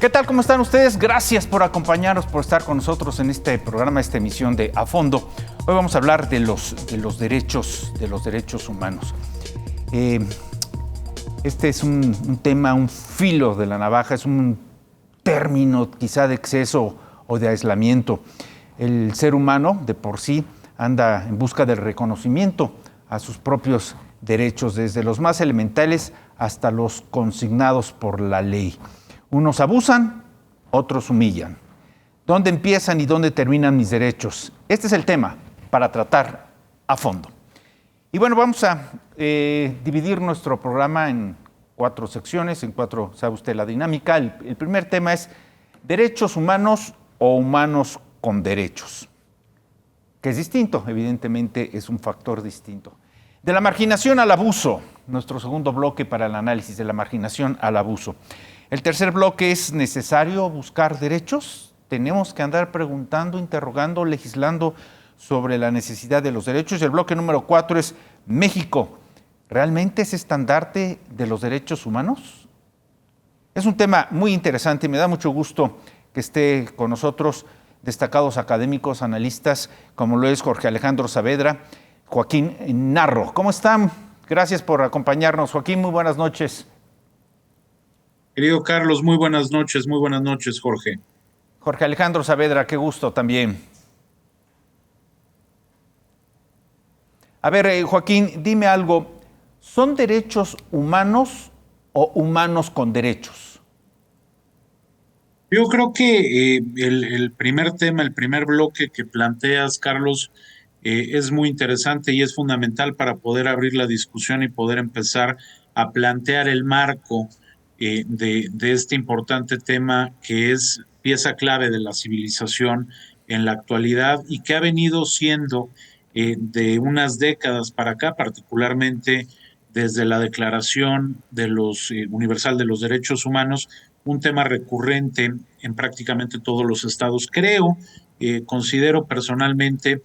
¿Qué tal? ¿Cómo están ustedes? Gracias por acompañarnos, por estar con nosotros en este programa, esta emisión de A Fondo. Hoy vamos a hablar de los derechos humanos. Este es un tema, un filo de la navaja, es un término quizá de exceso o de aislamiento. El ser humano de por sí anda en busca del reconocimiento a sus propios derechos, desde los más elementales hasta los consignados por la ley. Unos abusan, otros humillan. ¿Dónde empiezan y dónde terminan mis derechos? Este es el tema para tratar a fondo. Y bueno, vamos a dividir nuestro programa en 4 secciones, sabe usted la dinámica. El primer tema es derechos humanos o humanos con derechos, que es distinto, evidentemente es un factor distinto. De la marginación al abuso, nuestro segundo bloque para el análisis de la marginación al abuso. El tercer bloque es: ¿necesario buscar derechos? Tenemos que andar preguntando, interrogando, legislando sobre la necesidad de los derechos. Y el bloque número 4 es: ¿México realmente es estandarte de los derechos humanos? Es un tema muy interesante y me da mucho gusto que esté con nosotros destacados académicos, analistas, como lo es Jorge Alejandro Saavedra, Joaquín Narro. ¿Cómo están? Gracias por acompañarnos. Joaquín, muy buenas noches. Querido Carlos, muy buenas noches, Jorge. Jorge Alejandro Saavedra, qué gusto también. A ver, Joaquín, dime algo. ¿Son derechos humanos o humanos con derechos? Yo creo que el primer tema, el primer bloque que planteas, Carlos, es muy interesante y es fundamental para poder abrir la discusión y poder empezar a plantear el marco de este importante tema que es pieza clave de la civilización en la actualidad y que ha venido siendo de unas décadas para acá, particularmente desde la Declaración Universal de los Derechos Humanos, un tema recurrente en prácticamente todos los estados. Considero personalmente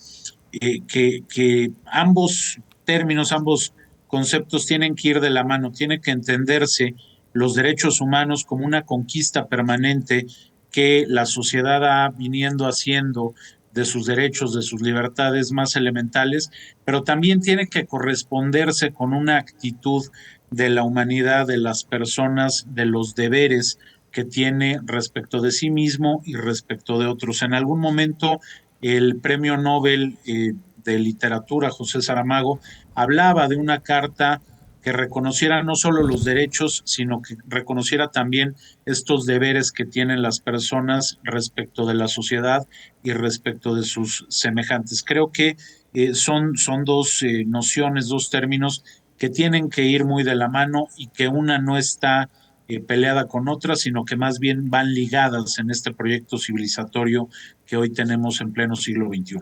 que ambos términos, ambos conceptos tienen que ir de la mano, tiene que entenderse los derechos humanos como una conquista permanente que la sociedad ha viniendo haciendo de sus derechos, de sus libertades más elementales, pero también tiene que corresponderse con una actitud de la humanidad, de las personas, de los deberes que tiene respecto de sí mismo y respecto de otros. En algún momento, el Premio Nobel de Literatura, José Saramago, hablaba de una carta que reconociera no solo los derechos, sino que reconociera también estos deberes que tienen las personas respecto de la sociedad y respecto de sus semejantes. Creo que son dos nociones, dos términos que tienen que ir muy de la mano y que una no está peleada con otra, sino que más bien van ligadas en este proyecto civilizatorio que hoy tenemos en pleno siglo XXI.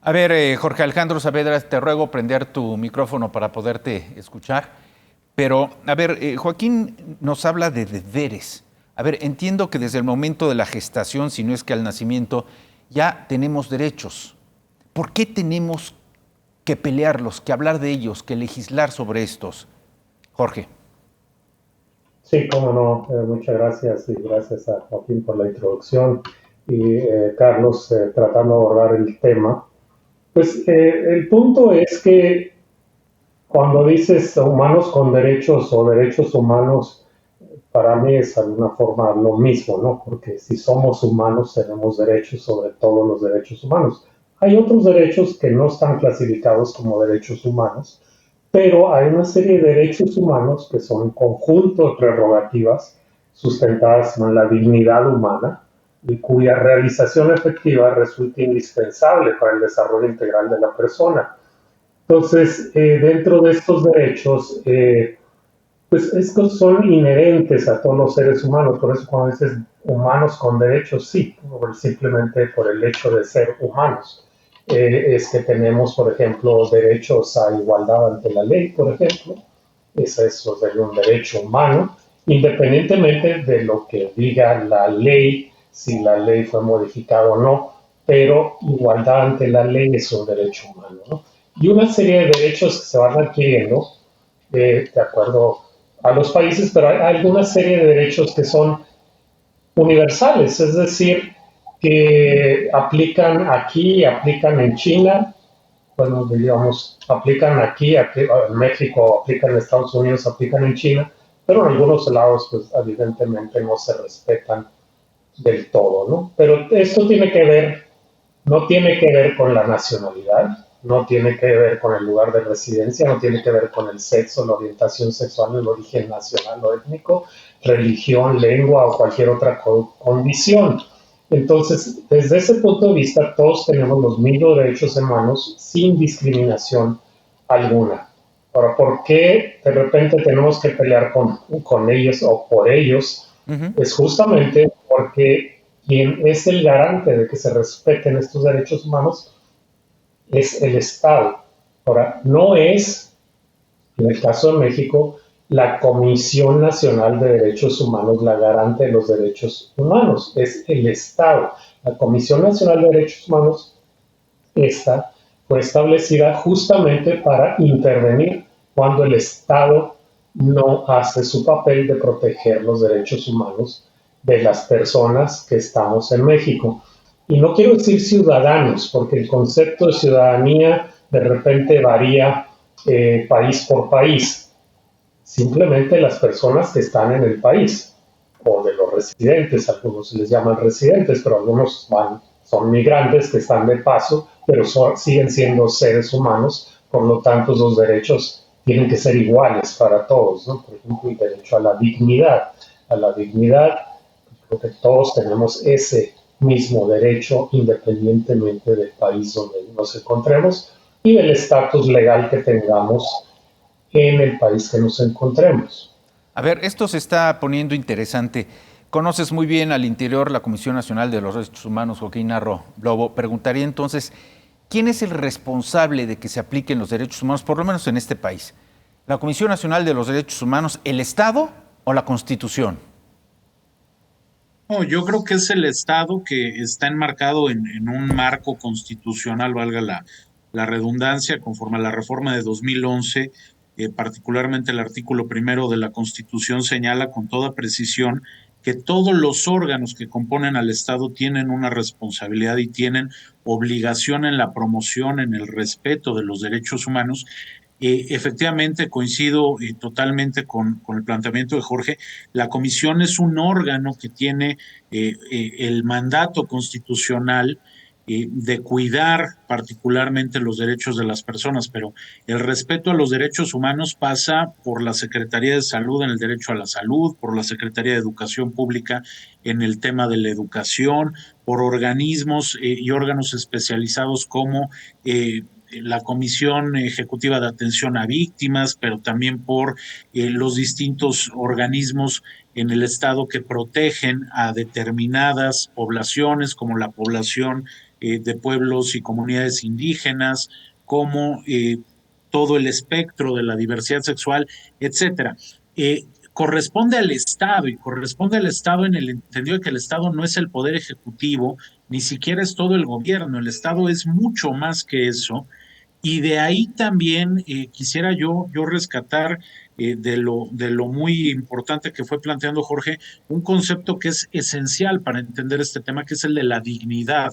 A ver, Jorge Alejandro Saavedra, te ruego prender tu micrófono para poderte escuchar. Pero, a ver, Joaquín nos habla de deberes. A ver, entiendo que desde el momento de la gestación, si no es que al nacimiento, ya tenemos derechos. ¿Por qué tenemos que pelearlos, que hablar de ellos, que legislar sobre estos? Jorge. Sí, cómo no. Muchas gracias y gracias a Joaquín por la introducción y Carlos tratando de abordar el tema. Pues el punto es que cuando dices humanos con derechos o derechos humanos, para mí es de alguna forma lo mismo, ¿no? Porque si somos humanos tenemos derechos sobre todos los derechos humanos. Hay otros derechos que no están clasificados como derechos humanos, pero hay una serie de derechos humanos que son un conjunto de prerrogativas sustentadas en la dignidad humana y cuya realización efectiva resulta indispensable para el desarrollo integral de la persona. Entonces, dentro de estos derechos, pues estos son inherentes a todos los seres humanos, por eso cuando dices humanos con derechos, sí, simplemente por el hecho de ser humanos. Es que tenemos, por ejemplo, derechos a igualdad ante la ley, por ejemplo. Eso es un derecho humano, independientemente de lo que diga la ley, si la ley fue modificada o no, pero igualdad ante la ley es un derecho humano, ¿no? Y una serie de derechos que se van adquiriendo de acuerdo a los países, pero hay alguna serie de derechos que son universales, es decir, que aplican aquí, aplican en China, bueno, digamos, aplican aquí, en México, aplican en Estados Unidos, aplican en China, pero en algunos lados, pues evidentemente no se respetan del todo, ¿no? Pero esto tiene que ver, no tiene que ver con la nacionalidad, no tiene que ver con el lugar de residencia, no tiene que ver con el sexo, la orientación sexual, el origen nacional o étnico, religión, lengua o cualquier otra condición. Entonces, desde ese punto de vista, todos tenemos los mismos derechos humanos sin discriminación alguna. Ahora, ¿por qué de repente tenemos que pelear con ellos o por ellos? Ujú. Es justamente porque quien es el garante de que se respeten estos derechos humanos es el Estado. Ahora, no es, en el caso de México, la Comisión Nacional de Derechos Humanos la garante de los derechos humanos, es el Estado. La Comisión Nacional de Derechos Humanos, esta fue establecida justamente para intervenir cuando el Estado no hace su papel de proteger los derechos humanos de las personas que estamos en México. Y no quiero decir ciudadanos, porque el concepto de ciudadanía de repente varía país por país. Simplemente las personas que están en el país, o de los residentes, algunos les llaman residentes, pero algunos son migrantes que están de paso, pero siguen siendo seres humanos, por lo tanto los derechos tienen que ser iguales para todos, ¿no? Por ejemplo, el derecho a la dignidad. A la dignidad, creo que todos tenemos ese mismo derecho independientemente del país donde nos encontremos y del estatus legal que tengamos en el país que nos encontremos. A ver, esto se está poniendo interesante. Conoces muy bien al interior la Comisión Nacional de los Derechos Humanos, Joaquín Narro Lobo. Preguntaría entonces, ¿quién es el responsable de que se apliquen los derechos humanos, por lo menos en este país? ¿La Comisión Nacional de los Derechos Humanos, el Estado o la Constitución? No, yo creo que es el Estado que está enmarcado en un marco constitucional, valga la redundancia, conforme a la reforma de 2011, particularmente el artículo primero de la Constitución señala con toda precisión que todos los órganos que componen al Estado tienen una responsabilidad y tienen obligación en la promoción, en el respeto de los derechos humanos. Efectivamente, coincido totalmente con el planteamiento de Jorge. La comisión es un órgano que tiene el mandato constitucional de cuidar particularmente los derechos de las personas, pero el respeto a los derechos humanos pasa por la Secretaría de Salud en el derecho a la salud, por la Secretaría de Educación Pública en el tema de la educación, por organismos y órganos especializados como la Comisión Ejecutiva de Atención a Víctimas, pero también por los distintos organismos en el Estado que protegen a determinadas poblaciones, como la población de pueblos y comunidades indígenas, como todo el espectro de la diversidad sexual, etcétera. Corresponde al Estado y corresponde al Estado en el entendido de que el Estado no es el poder ejecutivo, ni siquiera es todo el gobierno, el Estado es mucho más que eso. Y de ahí también quisiera yo rescatar de lo muy importante que fue planteando Jorge, un concepto que es esencial para entender este tema, que es el de la dignidad.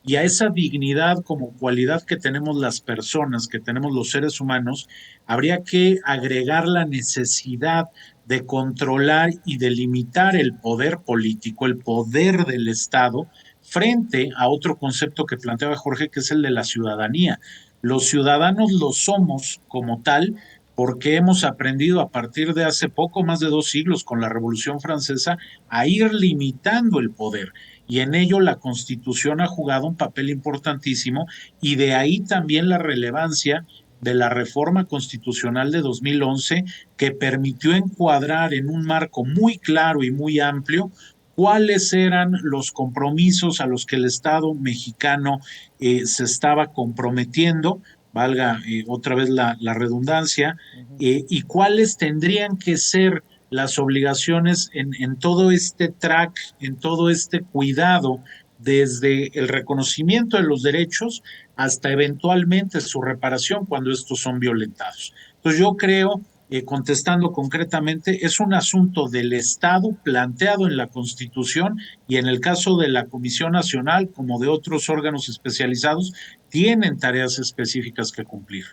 Y a esa dignidad como cualidad que tenemos las personas, que tenemos los seres humanos, habría que agregar la necesidad de controlar y de limitar el poder político, el poder del Estado, frente a otro concepto que planteaba Jorge, que es el de la ciudadanía. Los ciudadanos lo somos como tal porque hemos aprendido a partir de hace poco más de 2 siglos con la Revolución Francesa a ir limitando el poder. Y en ello la Constitución ha jugado un papel importantísimo y de ahí también la relevancia de la reforma constitucional de 2011 que permitió encuadrar en un marco muy claro y muy amplio cuáles eran los compromisos a los que el Estado mexicano se estaba comprometiendo, valga otra vez la redundancia, y cuáles tendrían que ser las obligaciones en todo este track, en todo este cuidado, desde el reconocimiento de los derechos hasta eventualmente su reparación cuando estos son violentados. Entonces yo creo contestando concretamente, es un asunto del Estado planteado en la Constitución y en el caso de la Comisión Nacional, como de otros órganos especializados, tienen tareas específicas que cumplir.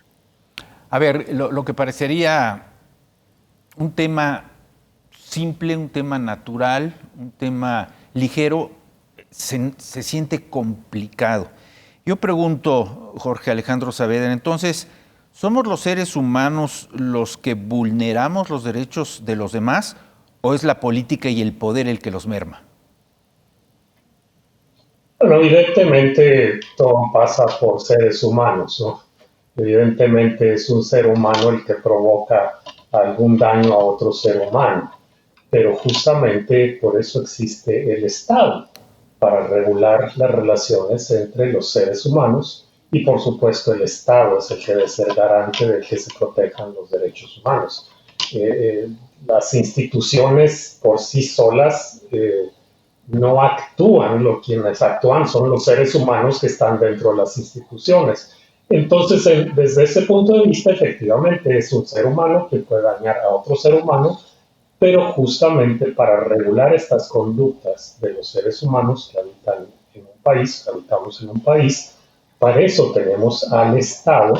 A ver, lo que parecería un tema simple, un tema natural, un tema ligero, se siente complicado. Yo pregunto, Jorge Alejandro Saavedra, entonces, ¿somos los seres humanos los que vulneramos los derechos de los demás o es la política y el poder el que los merma? Bueno, evidentemente todo pasa por seres humanos, ¿no? Evidentemente es un ser humano el que provoca algún daño a otro ser humano, pero justamente por eso existe el Estado, para regular las relaciones entre los seres humanos y por supuesto el Estado es el que debe ser garante de que se protejan los derechos humanos. Las instituciones por sí solas no actúan, quienes actúan son los seres humanos que están dentro de las instituciones. Entonces, desde ese punto de vista, efectivamente es un ser humano que puede dañar a otro ser humano, pero justamente para regular estas conductas de los seres humanos que habitan en un país, que habitamos en un país, para eso tenemos al Estado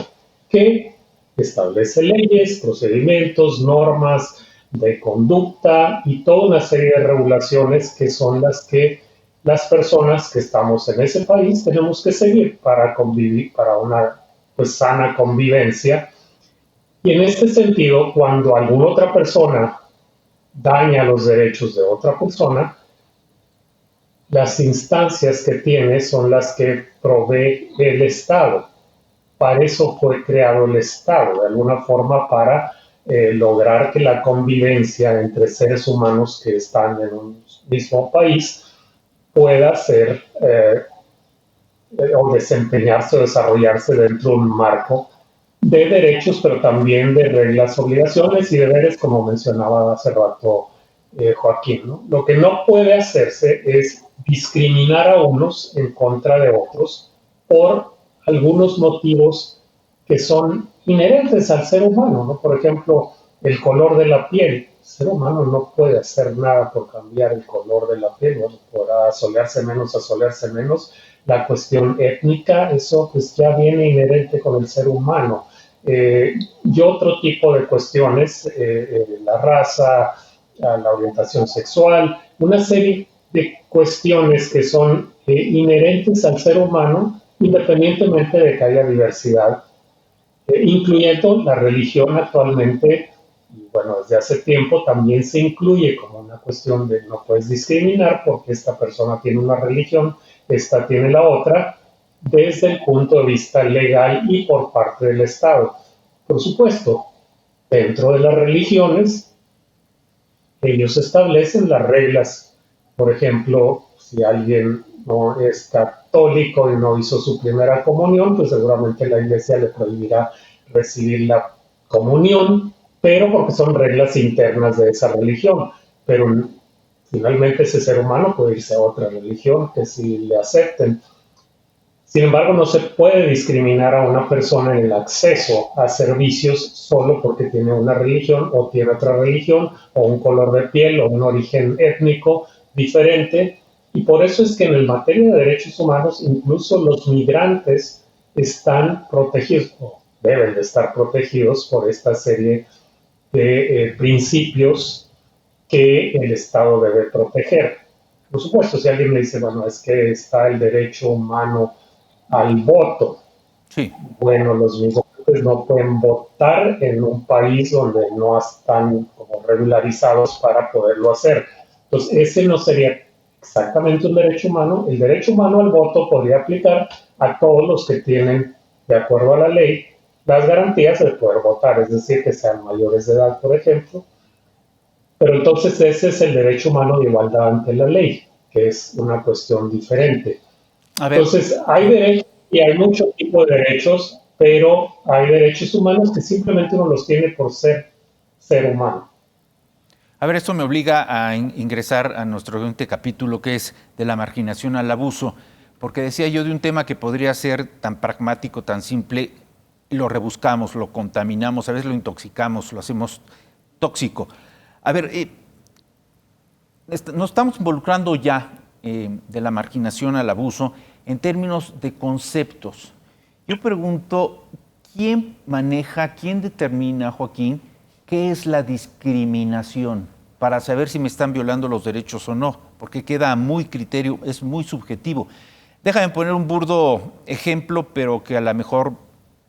que establece leyes, procedimientos, normas de conducta y toda una serie de regulaciones que son las que las personas que estamos en ese país tenemos que seguir para convivir, para una sana convivencia. Y en este sentido, cuando alguna otra persona daña los derechos de otra persona, las instancias que tiene son las que provee el Estado. Para eso fue creado el Estado, de alguna forma para lograr que la convivencia entre seres humanos que están en un mismo país pueda ser o desempeñarse o desarrollarse dentro de un marco de derechos, pero también de reglas, obligaciones y deberes, como mencionaba hace rato Joaquín, ¿no? Lo que no puede hacerse es discriminar a unos en contra de otros por algunos motivos que son inherentes al ser humano, ¿no? Por ejemplo, el color de la piel. El ser humano no puede hacer nada por cambiar el color de la piel, ¿no? Podrá asolearse menos. La cuestión étnica, eso pues ya viene inherente con el ser humano. Y otro tipo de cuestiones, la raza, la orientación sexual, una serie de cuestiones que son inherentes al ser humano, independientemente de que haya diversidad, incluyendo la religión actualmente, y bueno, desde hace tiempo también se incluye como una cuestión de no puedes discriminar porque esta persona tiene una religión, esta tiene la otra, desde el punto de vista legal y por parte del Estado. Por supuesto, dentro de las religiones, ellos establecen las reglas. Por ejemplo, si alguien no es católico y no hizo su primera comunión, pues seguramente la iglesia le prohibirá recibir la comunión, pero porque son reglas internas de esa religión. Pero finalmente ese ser humano puede irse a otra religión que sí le acepten. Sin embargo, no se puede discriminar a una persona en el acceso a servicios solo porque tiene una religión o tiene otra religión o un color de piel o un origen étnico diferente. Y por eso es que en el materia de derechos humanos, incluso los migrantes están protegidos, o deben de estar protegidos por esta serie de principios que el Estado debe proteger. Por supuesto, si alguien me dice, bueno, es que está el derecho humano al voto. Sí. Bueno, los migrantes no pueden votar en un país donde no están como regularizados para poderlo hacer. Entonces, ese no sería exactamente un derecho humano. El derecho humano al voto podría aplicar a todos los que tienen, de acuerdo a la ley, las garantías de poder votar, es decir, que sean mayores de edad, por ejemplo. Pero entonces ese es el derecho humano de igualdad ante la ley, que es una cuestión diferente. Entonces, hay derechos y hay muchos tipos de derechos, pero hay derechos humanos que simplemente uno los tiene por ser humano. A ver, esto me obliga a ingresar a nuestro siguiente capítulo, que es de la marginación al abuso, porque decía yo de un tema que podría ser tan pragmático, tan simple, lo rebuscamos, lo contaminamos, a veces lo intoxicamos, lo hacemos tóxico. A ver, nos estamos involucrando ya de la marginación al abuso en términos de conceptos. Yo pregunto, ¿quién maneja, quién determina, Joaquín, qué es la discriminación? Para saber si me están violando los derechos o no, porque queda muy criterio, es muy subjetivo. Déjame poner un burdo ejemplo, pero que a lo mejor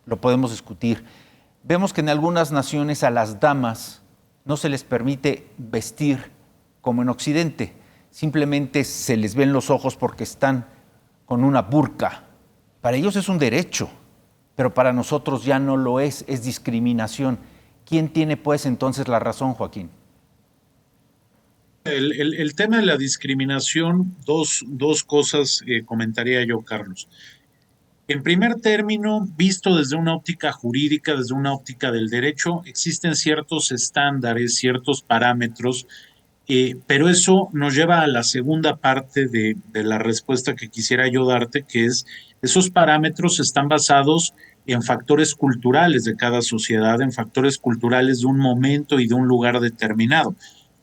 lo podemos discutir. Vemos que en algunas naciones a las damas no se les permite vestir como en Occidente. Simplemente se les ven los ojos porque están con una burka. Para ellos es un derecho, pero para nosotros ya no lo es discriminación. ¿Quién tiene pues entonces la razón, Joaquín? El tema de la discriminación, dos cosas comentaría yo, Carlos. En primer término, visto desde una óptica jurídica, desde una óptica del derecho, existen ciertos estándares, ciertos parámetros, pero eso nos lleva a la segunda parte de la respuesta que quisiera yo darte, que es, esos parámetros están basados en factores culturales de cada sociedad, en factores culturales de un momento y de un lugar determinado.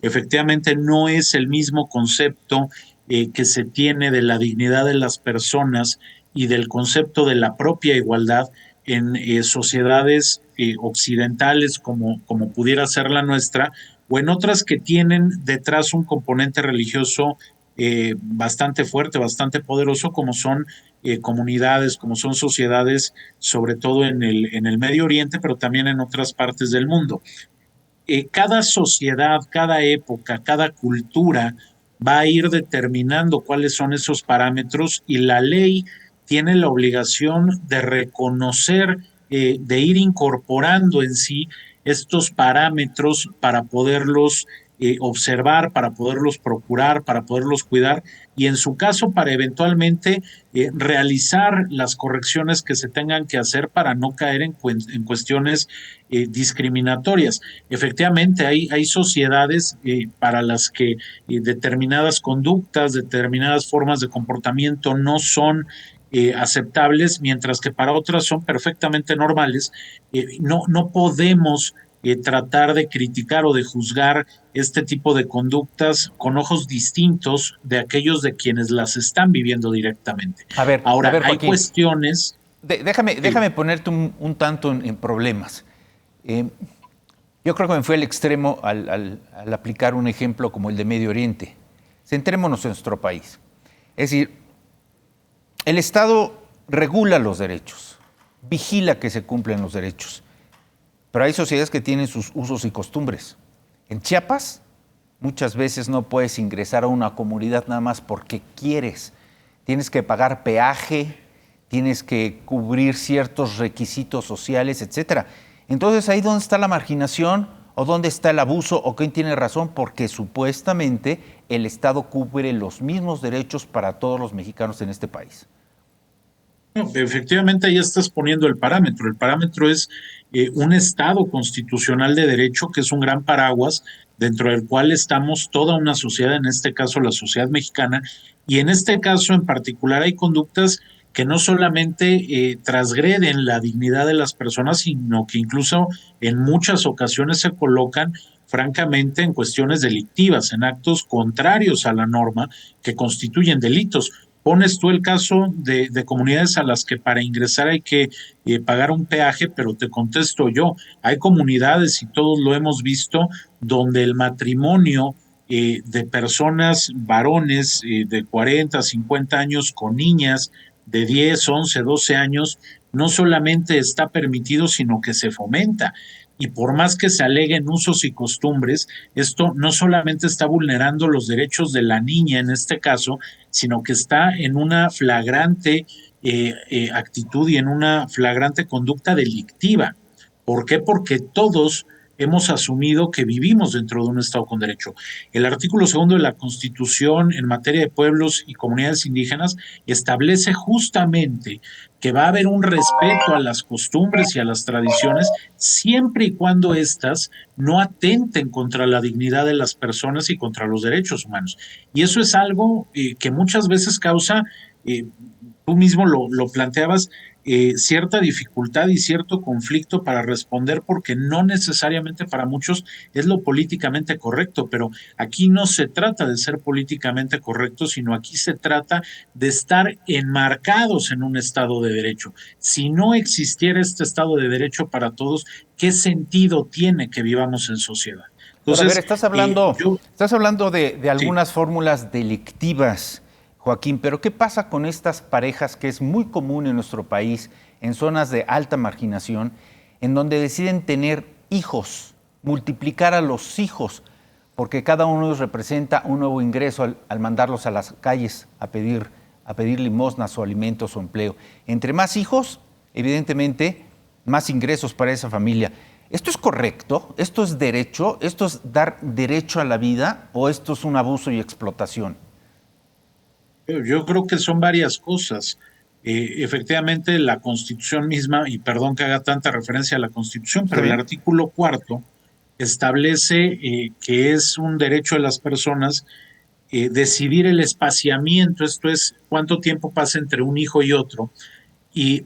Efectivamente, no es el mismo concepto que se tiene de la dignidad de las personas y del concepto de la propia igualdad en sociedades occidentales como pudiera ser la nuestra, o en otras que tienen detrás un componente religioso bastante fuerte, bastante poderoso, como son comunidades, como son sociedades, sobre todo en el Medio Oriente, pero también en otras partes del mundo. Cada sociedad, cada época, cada cultura va a ir determinando cuáles son esos parámetros y la ley tiene la obligación de reconocer, de ir incorporando en sí estos parámetros para poderlos observar, para poderlos procurar, para poderlos cuidar y en su caso para eventualmente realizar las correcciones que se tengan que hacer para no caer en cuestiones discriminatorias. Efectivamente, hay sociedades para las que determinadas conductas, determinadas formas de comportamiento no son aceptables, mientras que para otras son perfectamente normales. No podemos tratar de criticar o de juzgar este tipo de conductas con ojos distintos de aquellos de quienes las están viviendo directamente. Ahora, Joaquín, hay cuestiones... Déjame ponerte un tanto en problemas. Yo creo que me fui al extremo al aplicar un ejemplo como el de Medio Oriente. Centrémonos en nuestro país. Es decir, el Estado regula los derechos, vigila que se cumplen los derechos, pero hay sociedades que tienen sus usos y costumbres. En Chiapas, muchas veces no puedes ingresar a una comunidad nada más porque quieres. Tienes que pagar peaje, tienes que cubrir ciertos requisitos sociales, etcétera. Entonces, ¿ahí dónde está la marginación o dónde está el abuso o quién tiene razón? Porque supuestamente el Estado cubre los mismos derechos para todos los mexicanos en este país. No, efectivamente, ahí estás poniendo el parámetro. El parámetro es un Estado constitucional de derecho, que es un gran paraguas dentro del cual estamos toda una sociedad, en este caso la sociedad mexicana, y en este caso en particular hay conductas que no solamente transgreden la dignidad de las personas, sino que incluso en muchas ocasiones se colocan francamente en cuestiones delictivas, en actos contrarios a la norma que constituyen delitos. Pones tú el caso de comunidades a las que para ingresar hay que pagar un peaje, pero te contesto yo, hay comunidades, y todos lo hemos visto, donde el matrimonio de personas, varones de 40, 50 años con niñas de 10, 11, 12 años, no solamente está permitido, sino que se fomenta. Y por más que se aleguen usos y costumbres, esto no solamente está vulnerando los derechos de la niña en este caso, sino que está en una flagrante actitud y en una flagrante conducta delictiva. ¿Por qué? Porque todos hemos asumido que vivimos dentro de un Estado con derecho. El artículo segundo de la Constitución en materia de pueblos y comunidades indígenas establece justamente que va a haber un respeto a las costumbres y a las tradiciones siempre y cuando éstas no atenten contra la dignidad de las personas y contra los derechos humanos. Y eso es algo que muchas veces causa, tú mismo lo planteabas, cierta dificultad y cierto conflicto para responder, porque no necesariamente para muchos es lo políticamente correcto, pero aquí no se trata de ser políticamente correcto, sino aquí se trata de estar enmarcados en un Estado de Derecho. Si no existiera este Estado de Derecho para todos, ¿qué sentido tiene que vivamos en sociedad? Pero a ver, Entonces, estás hablando de sí. algunas fórmulas delictivas, Joaquín, pero ¿qué pasa con estas parejas que es muy común en nuestro país, en zonas de alta marginación, en donde deciden tener hijos, multiplicar a los hijos, porque cada uno de ellos representa un nuevo ingreso al mandarlos a las calles a pedir limosnas o alimentos o empleo? Entre más hijos, evidentemente, más ingresos para esa familia. ¿Esto es correcto? ¿Esto es derecho? ¿Esto es dar derecho a la vida? ¿O esto es un abuso y explotación? Yo creo que son varias cosas. Efectivamente, la Constitución misma, y perdón que haga tanta referencia a la Constitución, ¿Está pero el bien? artículo cuarto establece que es un derecho de las personas decidir el espaciamiento, esto es cuánto tiempo pasa entre un hijo y otro,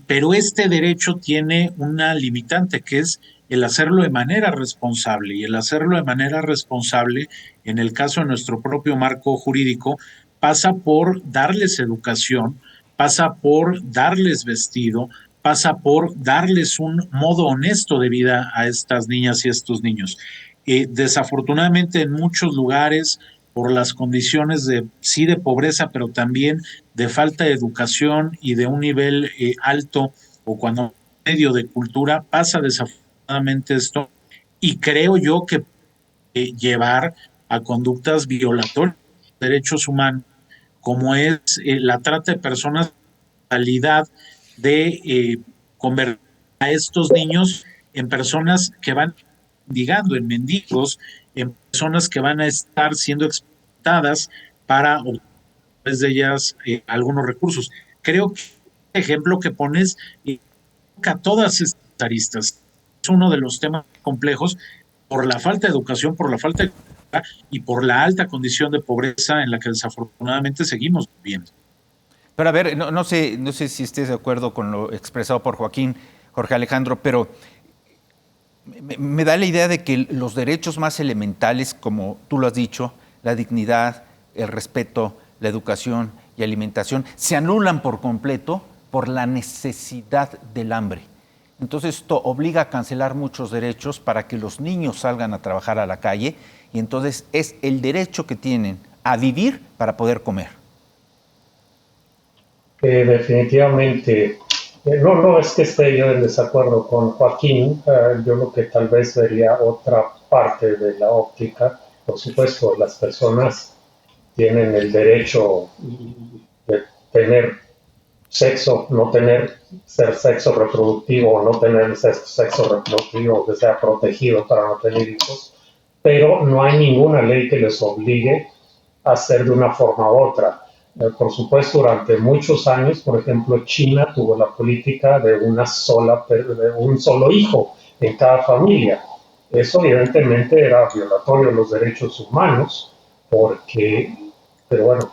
pero este derecho tiene una limitante que es el hacerlo de manera responsable, y el hacerlo de manera responsable, en el caso de nuestro propio marco jurídico, pasa por darles educación, pasa por darles vestido, pasa por darles un modo honesto de vida a estas niñas y a estos niños. Desafortunadamente en muchos lugares, por las condiciones de, sí, de pobreza, pero también de falta de educación y de un nivel alto, o cuando medio de cultura, pasa desafortunadamente esto, y creo yo que llevar a conductas violatorias de derechos humanos, como es la trata de personas, calidad de convertir a estos niños en personas que van mendigando, en mendigos, en personas que van a estar siendo explotadas para obtener de ellas algunos recursos. Creo que el ejemplo que pones toca todas estas aristas. Es uno de los temas complejos por la falta de educación, por la falta de y por la alta condición de pobreza en la que desafortunadamente seguimos viviendo. Pero a ver, no sé si estés de acuerdo con lo expresado por Joaquín, Jorge Alejandro, pero me da la idea de que los derechos más elementales, como tú lo has dicho, la dignidad, el respeto, la educación y alimentación, se anulan por completo por la necesidad del hambre. Entonces esto obliga a cancelar muchos derechos para que los niños salgan a trabajar a la calle, y entonces es el derecho que tienen a vivir para poder comer. Definitivamente, no es que esté yo en desacuerdo con Joaquín, yo lo que tal vez vería otra parte de la óptica. Por supuesto, las personas tienen el derecho de tener sexo, no tener ser sexo reproductivo o no tener sexo reproductivo que sea protegido para no tener hijos, pero no hay ninguna ley que les obligue a hacer de una forma u otra. Por supuesto, durante muchos años, por ejemplo, China tuvo la política de de un solo hijo en cada familia. Eso evidentemente era violatorio de los derechos humanos, porque, pero bueno,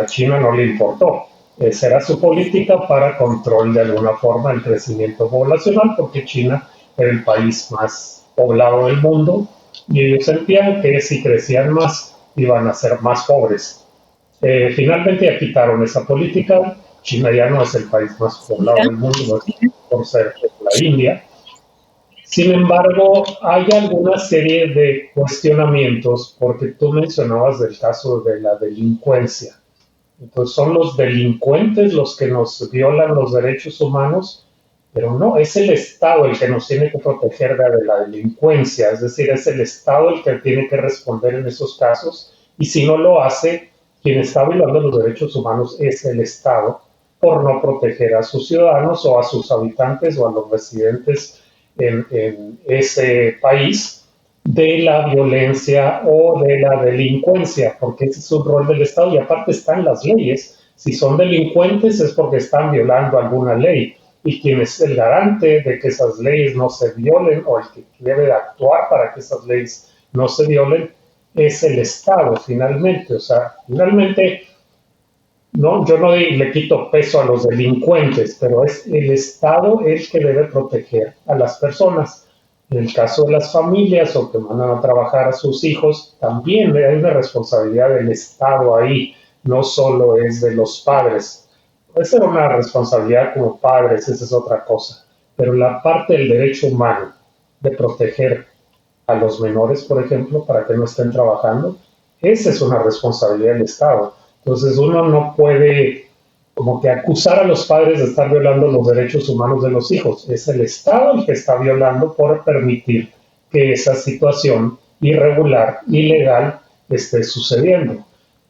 a China no le importó. Esa era su política para control de alguna forma del crecimiento poblacional, porque China era el país más poblado del mundo y ellos sentían que si crecían más iban a ser más pobres. Finalmente ya quitaron esa política. China ya no es el país más poblado del mundo por ser la India. Sin embargo, hay alguna serie de cuestionamientos porque tú mencionabas del caso de la delincuencia. Entonces son los delincuentes los que nos violan los derechos humanos, pero no, es el Estado el que nos tiene que proteger de la delincuencia, es decir, es el Estado el que tiene que responder en esos casos, y si no lo hace, quien está violando los derechos humanos es el Estado por no proteger a sus ciudadanos o a sus habitantes o a los residentes en ese país de la violencia o de la delincuencia, porque ese es un rol del Estado y aparte están las leyes. Si son delincuentes es porque están violando alguna ley, y quien es el garante de que esas leyes no se violen o el que debe de actuar para que esas leyes no se violen es el Estado finalmente. O sea, finalmente no, yo no le quito peso a los delincuentes, pero es el Estado el que debe proteger a las personas. En el caso de las familias o que mandan a trabajar a sus hijos, también hay una responsabilidad del Estado ahí, no solo es de los padres. Puede ser una responsabilidad como padres, esa es otra cosa, pero la parte del derecho humano de proteger a los menores, por ejemplo, para que no estén trabajando, esa es una responsabilidad del Estado. Entonces uno no puede como que acusar a los padres de estar violando los derechos humanos de los hijos. Es el Estado el que está violando por permitir que esa situación irregular, ilegal, esté sucediendo.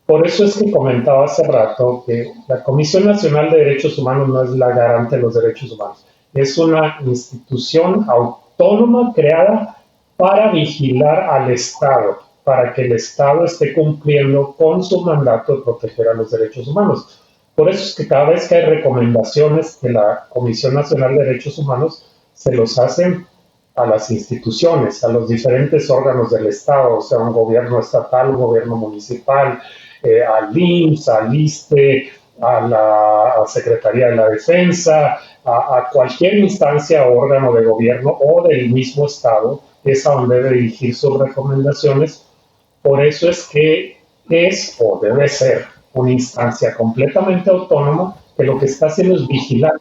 Por eso es que comentaba hace rato que la Comisión Nacional de Derechos Humanos no es la garante de los derechos humanos. Es una institución autónoma creada para vigilar al Estado, para que el Estado esté cumpliendo con su mandato de proteger a los derechos humanos. Por eso es que cada vez que hay recomendaciones de la Comisión Nacional de Derechos Humanos, se los hacen a las instituciones, a los diferentes órganos del Estado, o sea, un gobierno estatal, un gobierno municipal, al IMSS, al ISSSTE, a la Secretaría de la Defensa, a cualquier instancia o órgano de gobierno o del mismo Estado, es a donde debe dirigir sus recomendaciones. Por eso es que es o debe ser una instancia completamente autónoma que lo que está haciendo es vigilar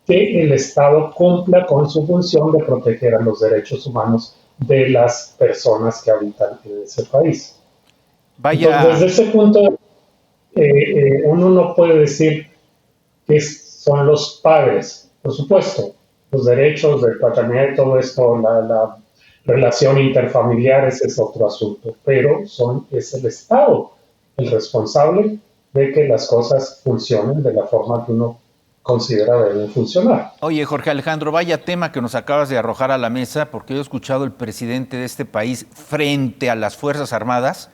que el Estado cumpla con su función de proteger a los derechos humanos de las personas que habitan en ese país. Entonces, Vaya, desde ese punto, uno no puede decir que son los padres, por supuesto, los derechos de paternidad y todo esto, la relación interfamiliar, ese es otro asunto, pero es el Estado el responsable de que las cosas funcionen de la forma que uno considera deben funcionar. oye, Jorge Alejandro, vaya tema que nos acabas de arrojar a la mesa, porque yo he escuchado al presidente de este país frente a las Fuerzas Armadas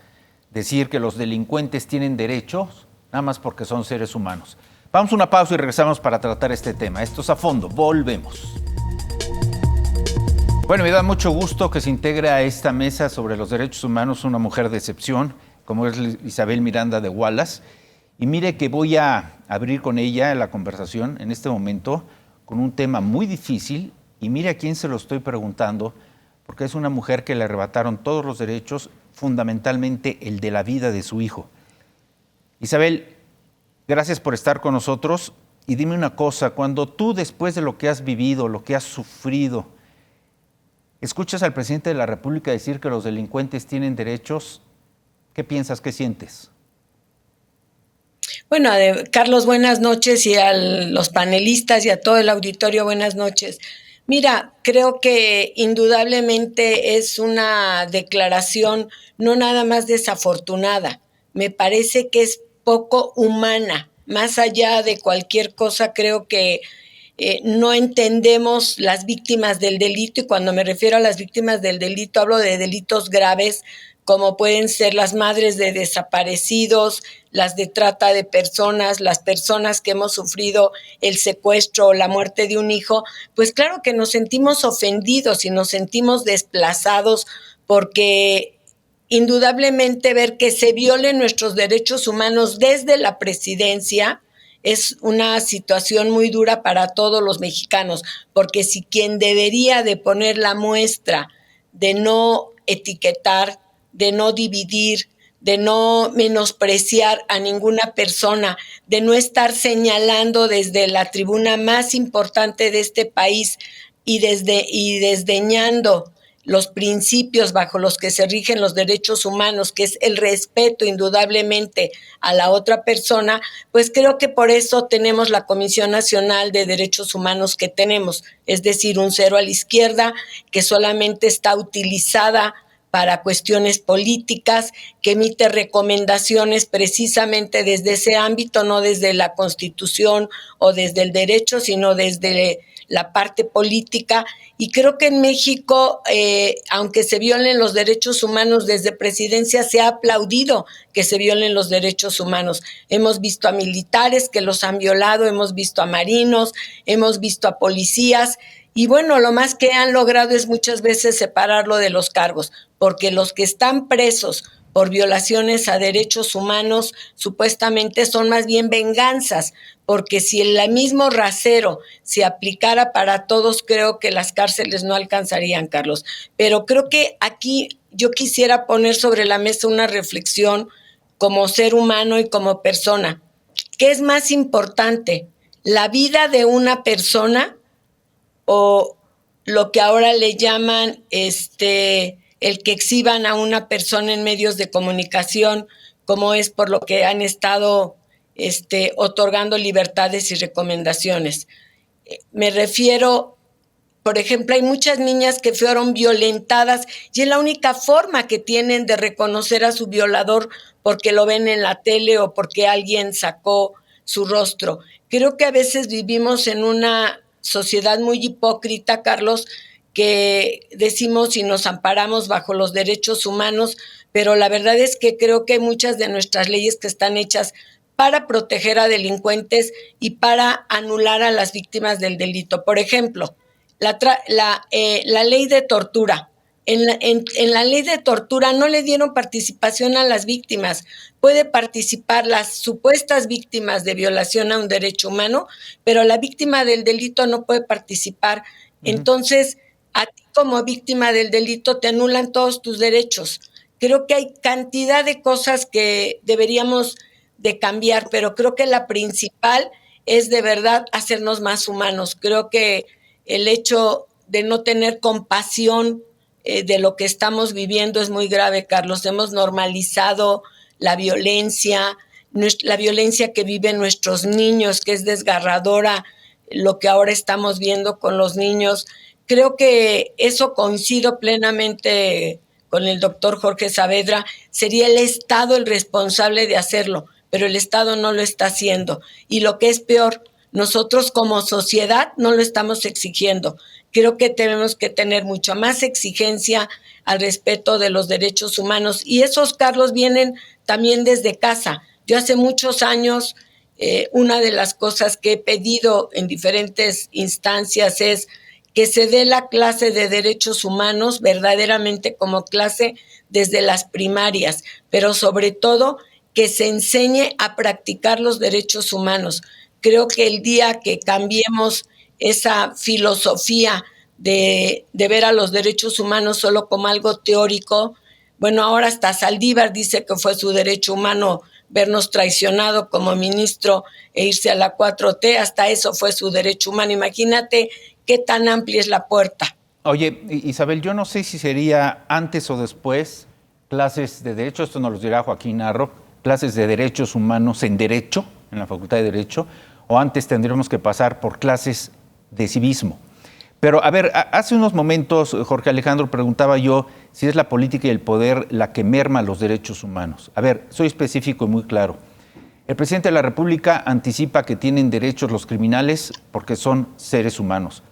decir que los delincuentes tienen derechos nada más porque son seres humanos. Vamos a una pausa y regresamos para tratar este tema. Esto es A Fondo, volvemos. Bueno, me da mucho gusto que se integre a esta mesa sobre los derechos humanos una mujer de excepción, como es Isabel Miranda de Wallace. Y mire que voy a abrir con ella la conversación en este momento con un tema muy difícil, y mire a quién se lo estoy preguntando, porque es una mujer que le arrebataron todos los derechos, fundamentalmente el de la vida de su hijo. Isabel, gracias por estar con nosotros, y dime una cosa, cuando tú, después de lo que has vivido, lo que has sufrido, escuchas al presidente de la República decir que los delincuentes tienen derechos, ¿qué piensas, qué sientes? Bueno, Carlos, buenas noches, y a los panelistas y a todo el auditorio, buenas noches. Mira, creo que indudablemente es una declaración no nada más desafortunada, me parece que es poco humana. Más allá de cualquier cosa, creo que no entendemos las víctimas del delito, y cuando me refiero a las víctimas del delito hablo de delitos graves como pueden ser las madres de desaparecidos, las de trata de personas, las personas que hemos sufrido el secuestro o la muerte de un hijo. Pues claro que nos sentimos ofendidos y nos sentimos desplazados, porque indudablemente ver que se violen nuestros derechos humanos desde la presidencia es una situación muy dura para todos los mexicanos, porque si quien debería de poner la muestra de no etiquetar, de no dividir, de no menospreciar a ninguna persona, de no estar señalando desde la tribuna más importante de este país y desdeñando los principios bajo los que se rigen los derechos humanos, que es el respeto indudablemente a la otra persona, pues creo que por eso tenemos la Comisión Nacional de Derechos Humanos que tenemos, es decir, un cero a la izquierda que solamente está utilizada para cuestiones políticas, que emite recomendaciones precisamente desde ese ámbito, no desde la Constitución o desde el derecho, sino desde la parte política. Y creo que en México, aunque se violen los derechos humanos desde presidencia, se ha aplaudido que se violen los derechos humanos. Hemos visto a militares que los han violado, hemos visto a marinos, hemos visto a policías, y bueno, lo más que han logrado es muchas veces separarlo de los cargos, porque los que están presos por violaciones a derechos humanos supuestamente son más bien venganzas, porque si el mismo rasero se aplicara para todos, creo que las cárceles no alcanzarían, Carlos. Pero creo que aquí yo quisiera poner sobre la mesa una reflexión como ser humano y como persona. ¿Qué es más importante? ¿La vida de una persona o lo que ahora le llaman el que exhiban a una persona en medios de comunicación, como es por lo que han estado otorgando libertades y recomendaciones? Me refiero, por ejemplo, hay muchas niñas que fueron violentadas y es la única forma que tienen de reconocer a su violador porque lo ven en la tele o porque alguien sacó su rostro. Creo que a veces vivimos en una sociedad muy hipócrita, Carlos, que decimos y nos amparamos bajo los derechos humanos, pero la verdad es que creo que hay muchas de nuestras leyes que están hechas para proteger a delincuentes y para anular a las víctimas del delito. Por ejemplo, la ley de tortura. En la ley de tortura no le dieron participación a las víctimas. Puede participar las supuestas víctimas de violación a un derecho humano, pero la víctima del delito no puede participar. Entonces, a ti como víctima del delito te anulan todos tus derechos. Creo que hay cantidad de cosas que deberíamos de cambiar, pero creo que la principal es de verdad hacernos más humanos. Creo que el hecho de no tener compasión de lo que estamos viviendo es muy grave, Carlos. Hemos normalizado la violencia que viven nuestros niños, que es desgarradora, lo que ahora estamos viendo con los niños. Creo que eso coincido plenamente con el doctor Jorge Saavedra. Sería el Estado el responsable de hacerlo, pero el Estado no lo está haciendo. Y lo que es peor, nosotros como sociedad no lo estamos exigiendo. Creo que tenemos que tener mucha más exigencia al respeto de los derechos humanos. Y esos, Carlos, vienen también desde casa. Yo hace muchos años, una de las cosas que he pedido en diferentes instancias es que se dé la clase de derechos humanos verdaderamente como clase desde las primarias, pero sobre todo que se enseñe a practicar los derechos humanos. Creo que el día que cambiemos esa filosofía de ver a los derechos humanos solo como algo teórico, bueno, ahora hasta Saldívar dice que fue su derecho humano vernos traicionado como ministro e irse a la 4T, hasta eso fue su derecho humano. Imagínate qué tan amplia es la puerta. Oye, Isabel, yo no sé si sería antes o después clases de derecho, esto nos lo dirá Joaquín Narro, clases de derechos humanos en Derecho, en la Facultad de Derecho, o antes tendríamos que pasar por clases de civismo. Pero, a ver, hace unos momentos, Jorge Alejandro, preguntaba yo si es la política y el poder la que merma los derechos humanos. A ver, soy específico y muy claro. El presidente de la República anticipa que tienen derechos los criminales porque son seres humanos.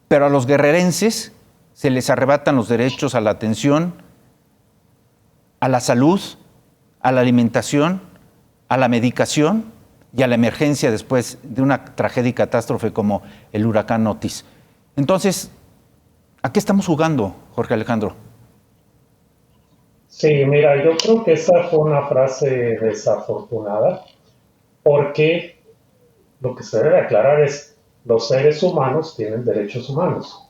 Pero a los guerrerenses se les arrebatan los derechos a la atención, a la salud, a la alimentación, a la medicación y a la emergencia después de una tragedia y catástrofe como el huracán Otis. Entonces, ¿a qué estamos jugando, Jorge Alejandro? Sí, mira, yo creo que esa fue una frase desafortunada, porque lo que se debe aclarar es los seres humanos tienen derechos humanos.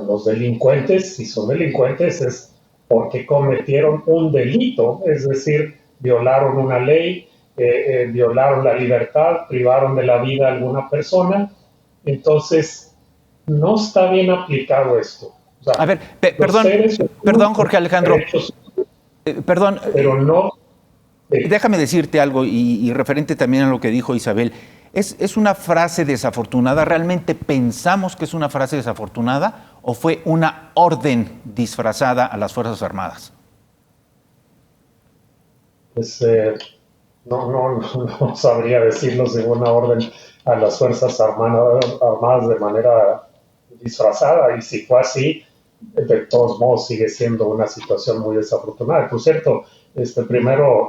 Los delincuentes, si son delincuentes, es porque cometieron un delito, es decir, violaron una ley, violaron la libertad, privaron de la vida a alguna persona. Entonces, no está bien aplicado esto. O sea, a ver, perdón, Jorge Alejandro. Perdón. Pero no. Déjame decirte algo y referente también a lo que dijo Isabel. ¿Es una frase desafortunada? ¿Realmente pensamos que es una frase desafortunada o fue una orden disfrazada a las Fuerzas Armadas? Pues no sabría decirlo si fue una orden a las Fuerzas Armadas de manera disfrazada, y si fue así, de todos modos sigue siendo una situación muy desafortunada. Por cierto, primero,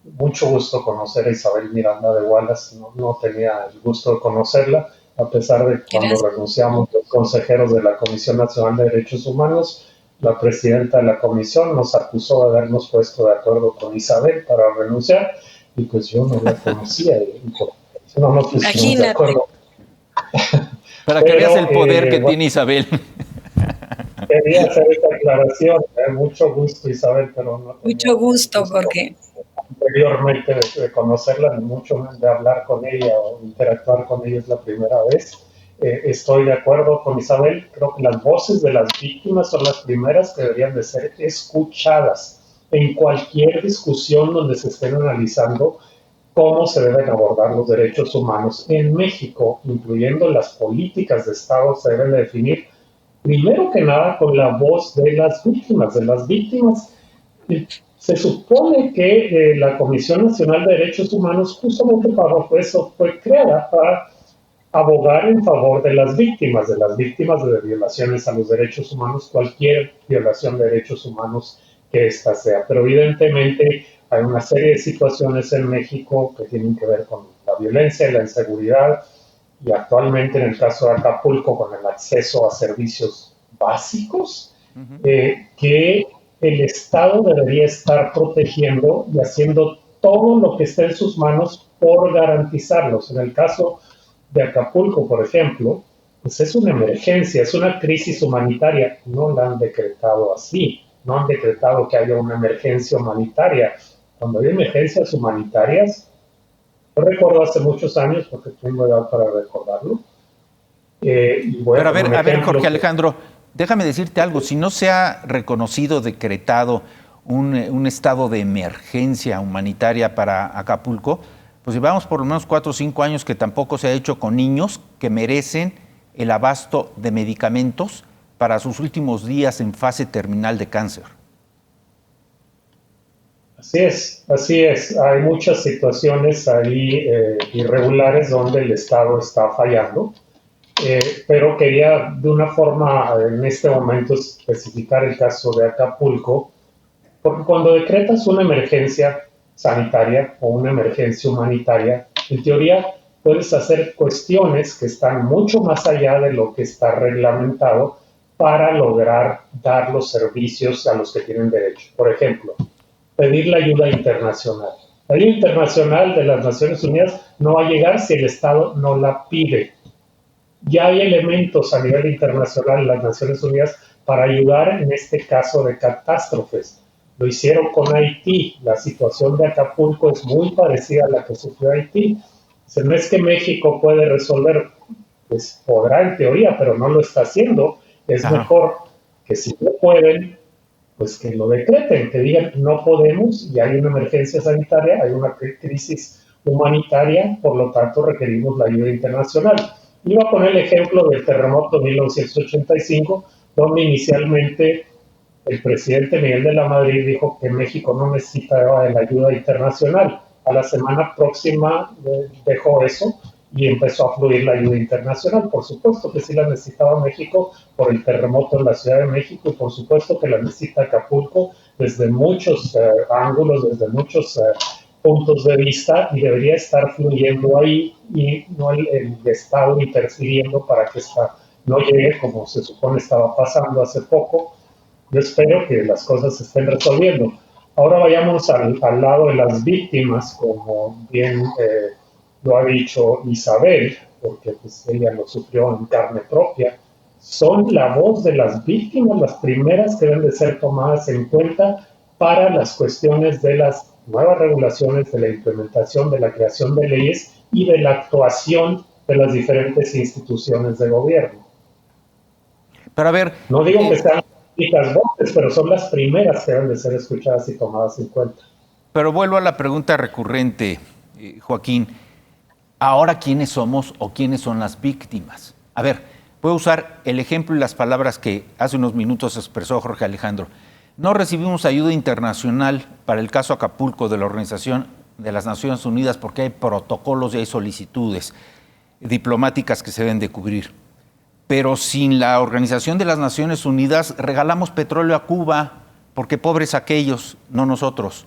mucho gusto conocer a Isabel Miranda de Wallace. No tenía el gusto de conocerla, a pesar de que cuando renunciamos los consejeros de la Comisión Nacional de Derechos Humanos, la presidenta de la comisión nos acusó de habernos puesto de acuerdo con Isabel para renunciar, y pues yo no la conocía, y no nos pusimos de acuerdo. Para que veas el poder que tiene Isabel. Quería hacer esta aclaración. Mucho gusto, Isabel, pero no tenía mucho gusto, porque anteriormente de conocerla, ni mucho de hablar con ella o interactuar con ella es la primera vez. Estoy de acuerdo con Isabel. Creo que las voces de las víctimas son las primeras que deberían de ser escuchadas en cualquier discusión donde se estén analizando cómo se deben abordar los derechos humanos en México, incluyendo las políticas de Estado. Se deben de definir primero que nada con la voz de las víctimas. Se supone que la Comisión Nacional de Derechos Humanos, justamente para eso, fue creada para abogar en favor de las víctimas de violaciones a los derechos humanos, cualquier violación de derechos humanos que ésta sea. Pero evidentemente hay una serie de situaciones en México que tienen que ver con la violencia y la inseguridad, y actualmente en el caso de Acapulco con el acceso a servicios básicos, que el Estado debería estar protegiendo y haciendo todo lo que esté en sus manos por garantizarlos. En el caso de Acapulco, por ejemplo, pues es una emergencia, es una crisis humanitaria. No la han decretado así, no han decretado que haya una emergencia humanitaria. Cuando hay emergencias humanitarias, yo recuerdo hace muchos años, porque tengo edad para recordarlo. Pero a ver, Jorge Alejandro, déjame decirte algo. Si no se ha reconocido, decretado un estado de emergencia humanitaria para Acapulco, pues llevamos por lo menos 4 o 5 años que tampoco se ha hecho con niños que merecen el abasto de medicamentos para sus últimos días en fase terminal de cáncer. Así es. Hay muchas situaciones ahí irregulares donde el Estado está fallando, pero quería de una forma en este momento especificar el caso de Acapulco, porque cuando decretas una emergencia sanitaria o una emergencia humanitaria, en teoría puedes hacer cuestiones que están mucho más allá de lo que está reglamentado para lograr dar los servicios a los que tienen derecho. Por ejemplo, pedir la ayuda internacional. La ayuda internacional de las Naciones Unidas no va a llegar si el Estado no la pide. Ya hay elementos a nivel internacional en las Naciones Unidas para ayudar en este caso de catástrofes. Lo hicieron con Haití. La situación de Acapulco es muy parecida a la que sufrió Haití. Si no es que México puede resolver, pues podrá en teoría, pero no lo está haciendo. Es mejor que si no pueden, pues que lo decreten, que digan no podemos y hay una emergencia sanitaria, hay una crisis humanitaria, por lo tanto requerimos la ayuda internacional. Iba a poner el ejemplo del terremoto de 1985, donde inicialmente el presidente Miguel de la Madrid dijo que México no necesitaba de la ayuda internacional. A la semana próxima dejó eso y empezó a fluir la ayuda internacional. Por supuesto que sí la necesitaba México por el terremoto en la Ciudad de México, y por supuesto que la necesita Acapulco desde muchos ángulos, desde muchos puntos de vista, y debería estar fluyendo ahí y no el Estado interfiriendo para que esta no llegue como se supone estaba pasando hace poco. Yo espero que las cosas se estén resolviendo. Ahora vayamos al lado de las víctimas, como bien lo ha dicho Isabel, porque pues, ella lo sufrió en carne propia. Son la voz de las víctimas las primeras que deben de ser tomadas en cuenta para las cuestiones de las nuevas regulaciones, de la implementación, de la creación de leyes y de la actuación de las diferentes instituciones de gobierno. Pero a ver, no digo que sean las voces, pero son las primeras que deben de ser escuchadas y tomadas en cuenta. Pero vuelvo a la pregunta recurrente, Joaquín. Ahora, ¿quiénes somos o quiénes son las víctimas? A ver, voy a usar el ejemplo y las palabras que hace unos minutos expresó Jorge Alejandro. No recibimos ayuda internacional para el caso Acapulco de la Organización de las Naciones Unidas porque hay protocolos y hay solicitudes diplomáticas que se deben de cubrir. Pero sin la Organización de las Naciones Unidas regalamos petróleo a Cuba porque pobres aquellos, no nosotros.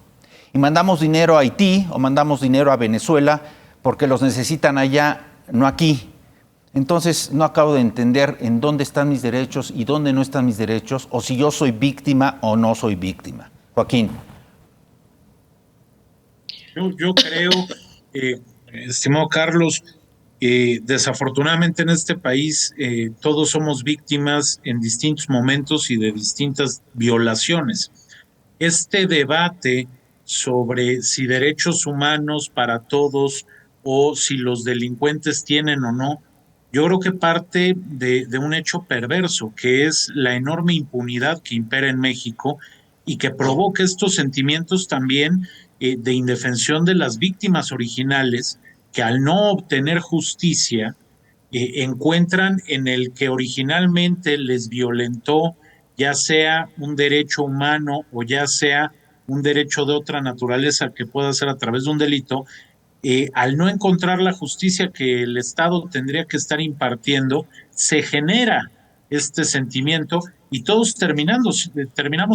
Y mandamos dinero a Haití o mandamos dinero a Venezuela porque los necesitan allá, no aquí. Entonces no acabo de entender en dónde están mis derechos y dónde no están mis derechos, o si yo soy víctima o no soy víctima. Joaquín. Yo creo, estimado Carlos, desafortunadamente en este país todos somos víctimas en distintos momentos y de distintas violaciones. Este debate sobre si derechos humanos para todos o si los delincuentes tienen o no, yo creo que parte de un hecho perverso, que es la enorme impunidad que impera en México y que provoca estos sentimientos también de indefensión de las víctimas originales, que al no obtener justicia, encuentran en el que originalmente les violentó, ya sea un derecho humano o ya sea un derecho de otra naturaleza que pueda ser a través de un delito, al no encontrar la justicia que el Estado tendría que estar impartiendo, se genera este sentimiento y todos terminamos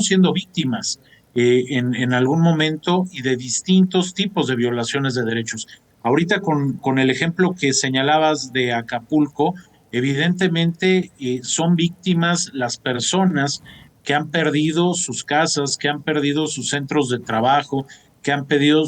siendo víctimas en algún momento y de distintos tipos de violaciones de derechos. Ahorita con el ejemplo que señalabas de Acapulco, evidentemente son víctimas las personas que han perdido sus casas, que han perdido sus centros de trabajo, que han perdido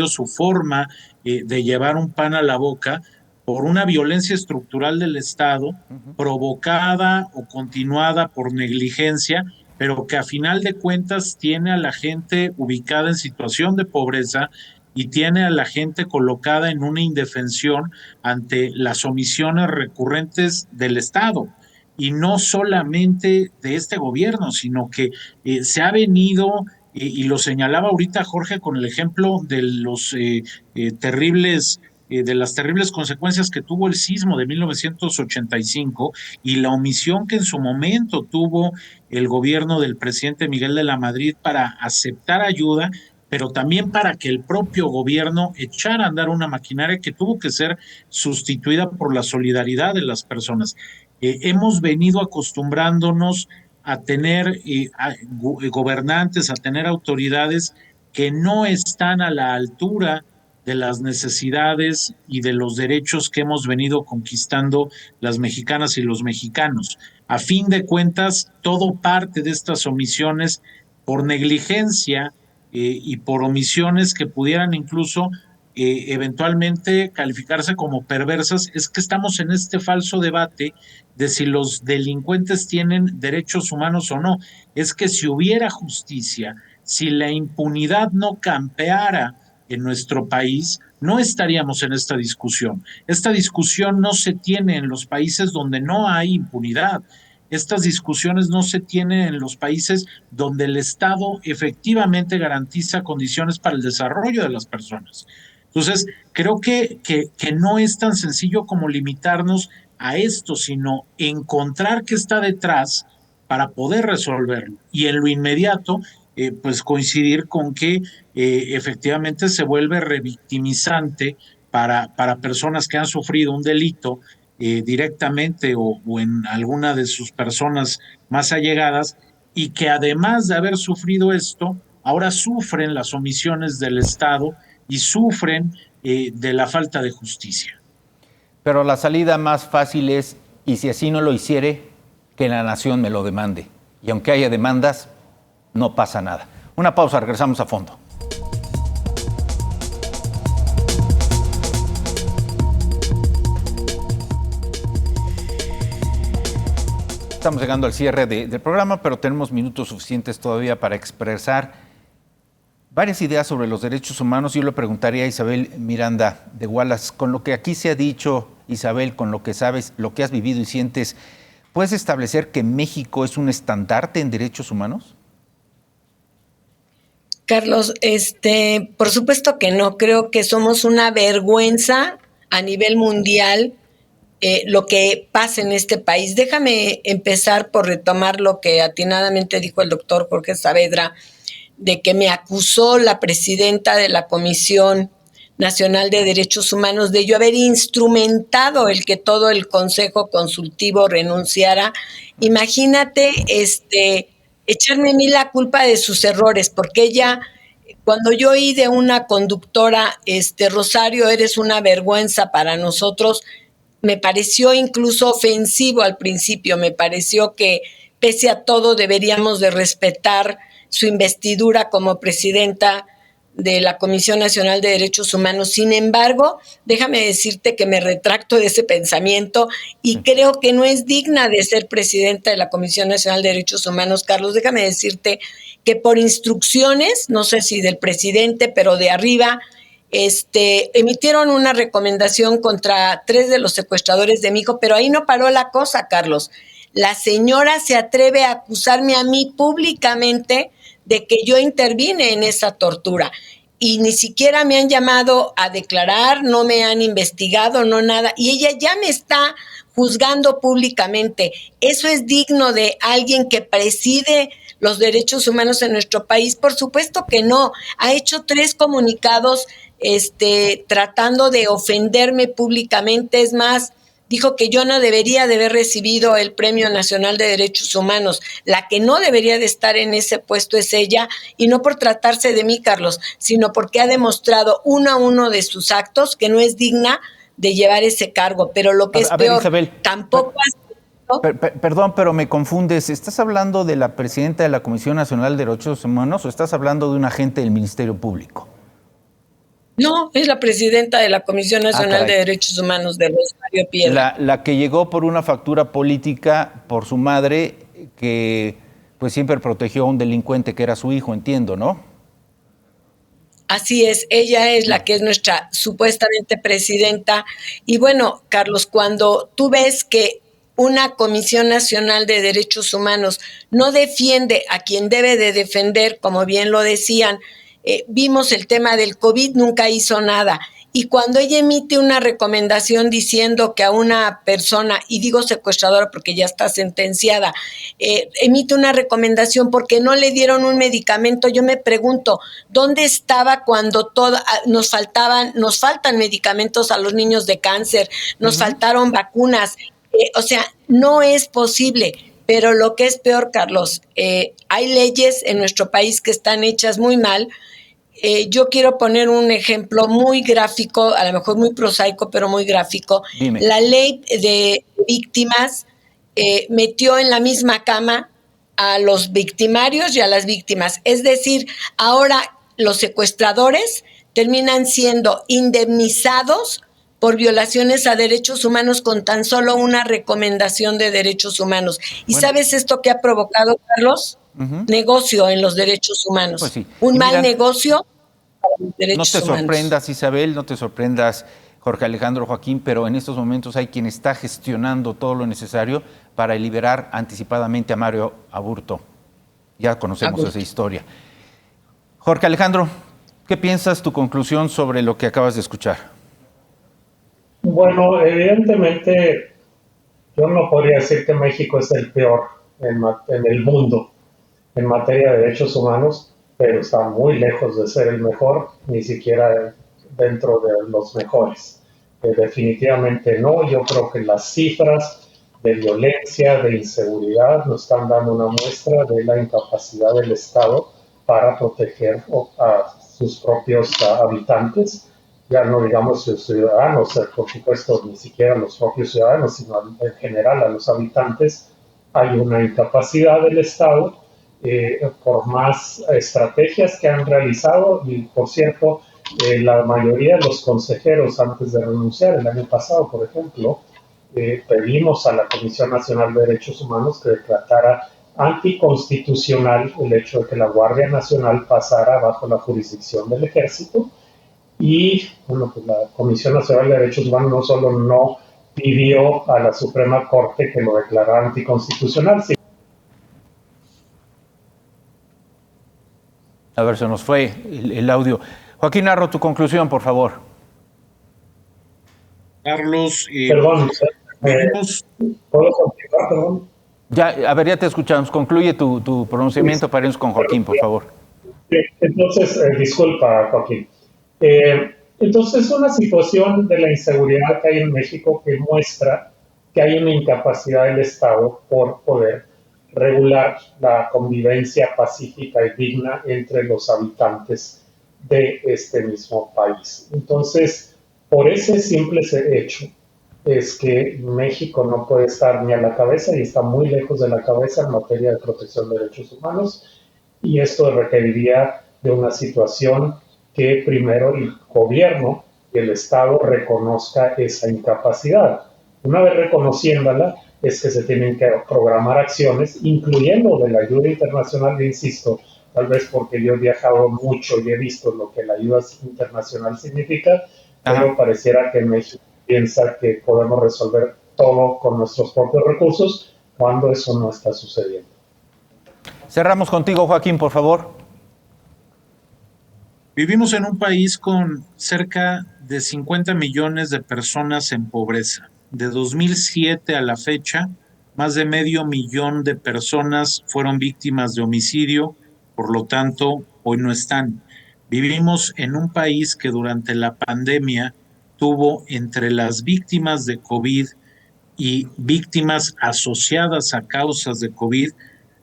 su forma de llevar un pan a la boca por una violencia estructural del Estado provocada o continuada por negligencia, pero que a final de cuentas tiene a la gente ubicada en situación de pobreza y tiene a la gente colocada en una indefensión ante las omisiones recurrentes del Estado. Y no solamente de este gobierno, sino que se ha venido y lo señalaba ahorita Jorge con el ejemplo de los terribles de las terribles consecuencias que tuvo el sismo de 1985 y la omisión que en su momento tuvo el gobierno del presidente Miguel de la Madrid para aceptar ayuda, pero también para que el propio gobierno echara a andar una maquinaria que tuvo que ser sustituida por la solidaridad de las personas. Hemos venido acostumbrándonos a tener gobernantes, a tener autoridades que no están a la altura de las necesidades y de los derechos que hemos venido conquistando las mexicanas y los mexicanos. A fin de cuentas, todo parte de estas omisiones por negligencia y por omisiones que pudieran incluso eventualmente calificarse como perversas. Es que estamos en este falso debate de si los delincuentes tienen derechos humanos o no. Es que si hubiera justicia, si la impunidad no campeara en nuestro país, no estaríamos en esta discusión. Esta discusión no se tiene en los países donde no hay impunidad. Estas discusiones no se tienen en los países donde el Estado efectivamente garantiza condiciones para el desarrollo de las personas. Entonces, creo que no es tan sencillo como limitarnos a esto, sino encontrar qué está detrás para poder resolverlo. Y en lo inmediato, pues coincidir con que efectivamente se vuelve revictimizante para personas que han sufrido un delito directamente o en alguna de sus personas más allegadas y que además de haber sufrido esto, ahora sufren las omisiones del Estado y sufren de la falta de justicia. Pero la salida más fácil es, y si así no lo hiciere, que la nación me lo demande. Y aunque haya demandas, no pasa nada. Una pausa, regresamos a fondo. Estamos llegando al cierre del programa, pero tenemos minutos suficientes todavía para expresar varias ideas sobre los derechos humanos. Yo le preguntaría a Isabel Miranda de Wallace, con lo que aquí se ha dicho, Isabel, con lo que sabes, lo que has vivido y sientes, ¿puedes establecer que México es un estandarte en derechos humanos? Carlos, por supuesto que no. Creo que somos una vergüenza a nivel mundial lo que pasa en este país. Déjame empezar por retomar lo que atinadamente dijo el doctor Jorge Saavedra, de que me acusó la presidenta de la Comisión Nacional de Derechos Humanos de yo haber instrumentado el que todo el Consejo Consultivo renunciara. Imagínate, echarme a mí la culpa de sus errores, porque ella, cuando yo oí de una conductora, Rosario, eres una vergüenza para nosotros, me pareció incluso ofensivo al principio, me pareció que pese a todo deberíamos de respetar su investidura como presidenta de la Comisión Nacional de Derechos Humanos. Sin embargo, déjame decirte que me retracto de ese pensamiento y creo que no es digna de ser presidenta de la Comisión Nacional de Derechos Humanos, Carlos. Déjame decirte que por instrucciones, no sé si del presidente, pero de arriba, emitieron una recomendación contra 3 de los secuestradores de mi hijo, pero ahí no paró la cosa, Carlos. La señora se atreve a acusarme a mí públicamente de que yo intervine en esa tortura y ni siquiera me han llamado a declarar, no me han investigado, no nada, y ella ya me está juzgando públicamente. ¿Eso es digno de alguien que preside los derechos humanos en nuestro país? Por supuesto que no. Ha hecho 3 comunicados tratando de ofenderme públicamente. Es más, dijo que yo no debería de haber recibido el Premio Nacional de Derechos Humanos. La que no debería de estar en ese puesto es ella, y no por tratarse de mí, Carlos, sino porque ha demostrado uno a uno de sus actos que no es digna de llevar ese cargo. Pero lo que es peor, Isabel, tampoco perdón, pero me confundes. ¿Estás hablando de la presidenta de la Comisión Nacional de Derechos Humanos o estás hablando de un agente del Ministerio Público? No, es la presidenta de la Comisión Nacional de Derechos Humanos, de Rosario Piedra. La que llegó por una factura política por su madre, que pues siempre protegió a un delincuente que era su hijo, entiendo, ¿no? Así es, ella es la que es nuestra supuestamente presidenta. Y bueno, Carlos, cuando tú ves que una Comisión Nacional de Derechos Humanos no defiende a quien debe de defender, como bien lo decían, vimos el tema del COVID, nunca hizo nada. Y cuando ella emite una recomendación diciendo que a una persona, y digo secuestradora porque ya está sentenciada, emite una recomendación porque no le dieron un medicamento, yo me pregunto, ¿dónde estaba cuando nos faltan medicamentos a los niños de cáncer, nos faltaron vacunas? O sea, no es posible. Pero lo que es peor, Carlos, hay leyes en nuestro país que están hechas muy mal. Yo quiero poner un ejemplo muy gráfico, a lo mejor muy prosaico, pero muy gráfico. Dime. La ley de víctimas metió en la misma cama a los victimarios y a las víctimas. Es decir, ahora los secuestradores terminan siendo indemnizados por violaciones a derechos humanos con tan solo una recomendación de derechos humanos. ¿Y sabes esto que ha provocado, Carlos? Negocio en los derechos humanos. Pues sí. Un mal negocio para los derechos humanos. No te sorprendas, Isabel, no te sorprendas, Jorge Alejandro, Joaquín, pero en estos momentos hay quien está gestionando todo lo necesario para liberar anticipadamente a Mario Aburto. Ya conocemos esa historia. Jorge Alejandro, ¿qué piensas, tu conclusión sobre lo que acabas de escuchar? Bueno, evidentemente yo no podría decir que México es el peor en el mundo en materia de derechos humanos, pero está muy lejos de ser el mejor, ni siquiera dentro de los mejores. Definitivamente no. Yo creo que las cifras de violencia, de inseguridad, nos están dando una muestra de la incapacidad del Estado para proteger a sus propios habitantes. Ya no digamos sus ciudadanos, por supuesto, ni siquiera los propios ciudadanos, sino en general a los habitantes. Hay una incapacidad del Estado, por más estrategias que han realizado, y por cierto, la mayoría de los consejeros antes de renunciar, el año pasado, por ejemplo, pedimos a la Comisión Nacional de Derechos Humanos que declarara anticonstitucional el hecho de que la Guardia Nacional pasara bajo la jurisdicción del Ejército. Y bueno, pues la Comisión Nacional de Derechos Humanos no solo no pidió a la Suprema Corte que lo declarara anticonstitucional, sino... A ver, se nos fue el audio. Joaquín Narro, tu conclusión, por favor. Carlos, Perdón, ¿puedo continuar, perdón? Ya, a ver, ya te escuchamos. Concluye tu pronunciamiento para irnos con Joaquín, por favor. Entonces, disculpa, Joaquín. Entonces, es una situación de la inseguridad que hay en México que muestra que hay una incapacidad del Estado por poder regular la convivencia pacífica y digna entre los habitantes de este mismo país. Entonces, por ese simple hecho, es que México no puede estar ni a la cabeza y está muy lejos de la cabeza en materia de protección de derechos humanos, y esto requeriría de una situación que primero el gobierno y el Estado reconozca esa incapacidad. Una vez reconociéndola, es que se tienen que programar acciones, incluyendo de la ayuda internacional, insisto, tal vez porque yo he viajado mucho y he visto lo que la ayuda internacional significa, pero pareciera que México piensa que podemos resolver todo con nuestros propios recursos, cuando eso no está sucediendo. Cerramos contigo, Joaquín, por favor. Vivimos en un país con cerca de 50 millones de personas en pobreza. De 2007 a la fecha, más de 500,000 de personas fueron víctimas de homicidio, por lo tanto, hoy no están. Vivimos en un país que durante la pandemia tuvo entre las víctimas de COVID y víctimas asociadas a causas de COVID,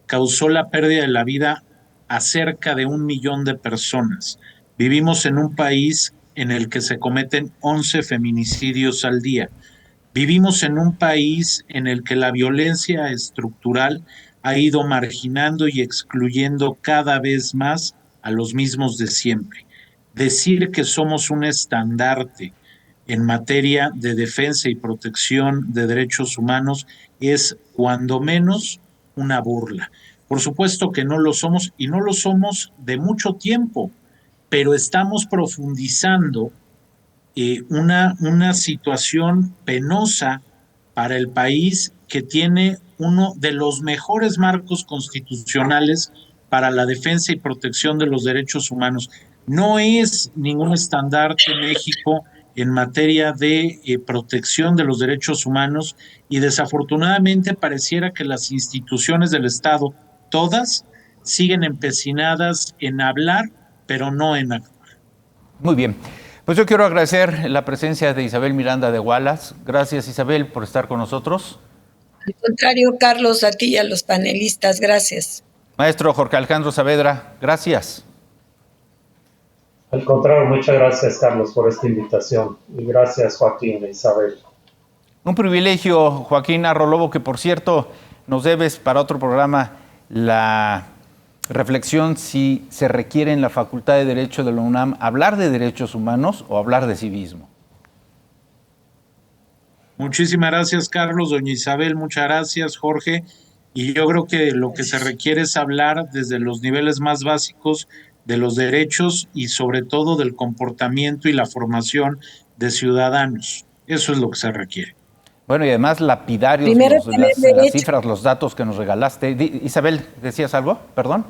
causó la pérdida de la vida a cerca de 1 millón de personas. Vivimos en un país en el que se cometen 11 feminicidios al día. Vivimos en un país en el que la violencia estructural ha ido marginando y excluyendo cada vez más a los mismos de siempre. Decir que somos un estandarte en materia de defensa y protección de derechos humanos es cuando menos una burla. Por supuesto que no lo somos, y no lo somos de mucho tiempo, pero estamos profundizando una situación penosa para el país que tiene uno de los mejores marcos constitucionales para la defensa y protección de los derechos humanos. No es ningún estandarte México en materia de protección de los derechos humanos, y desafortunadamente pareciera que las instituciones del Estado, todas, siguen empecinadas en hablar, pero no en actuar. Muy bien. Pues yo quiero agradecer la presencia de Isabel Miranda de Wallace. Gracias, Isabel, por estar con nosotros. Al contrario, Carlos, a ti y a los panelistas, gracias. Maestro Jorge Alejandro Saavedra, gracias. Al contrario, muchas gracias, Carlos, por esta invitación. Y gracias, Joaquín e Isabel. Un privilegio, Joaquín Arrolobo, que por cierto nos debes para otro programa la reflexión si se requiere en la Facultad de Derecho de la UNAM hablar de derechos humanos o hablar de civismo. Muchísimas gracias, Carlos. Doña Isabel, muchas gracias, Jorge. Y yo creo que lo que se requiere es hablar desde los niveles más básicos de los derechos y sobre todo del comportamiento y la formación de ciudadanos. Eso es lo que se requiere. Bueno, y además lapidarios las cifras, los datos que nos regalaste. Isabel, ¿decías algo? ¿Perdón?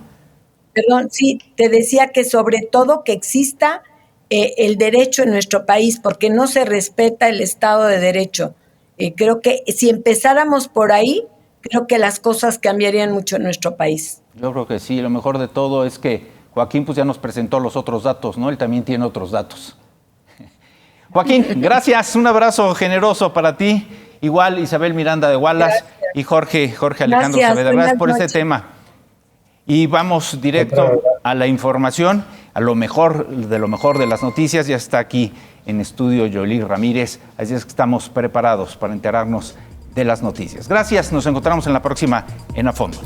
Perdón, sí, te decía que sobre todo que exista el derecho en nuestro país, porque no se respeta el Estado de Derecho. Creo que si empezáramos por ahí, creo que las cosas cambiarían mucho en nuestro país. Yo creo que sí. Lo mejor de todo es que Joaquín pues ya nos presentó los otros datos, ¿no? Él también tiene otros datos. Joaquín, gracias. Un abrazo generoso para ti. Igual Isabel Miranda de Wallace. Gracias. Y Jorge Alejandro Saavedra. Gracias por este tema. Y vamos directo a la información, a lo mejor de las noticias. Ya está aquí en estudio Yoli Ramírez. Así es que estamos preparados para enterarnos de las noticias. Gracias. Nos encontramos en la próxima en A Fondo.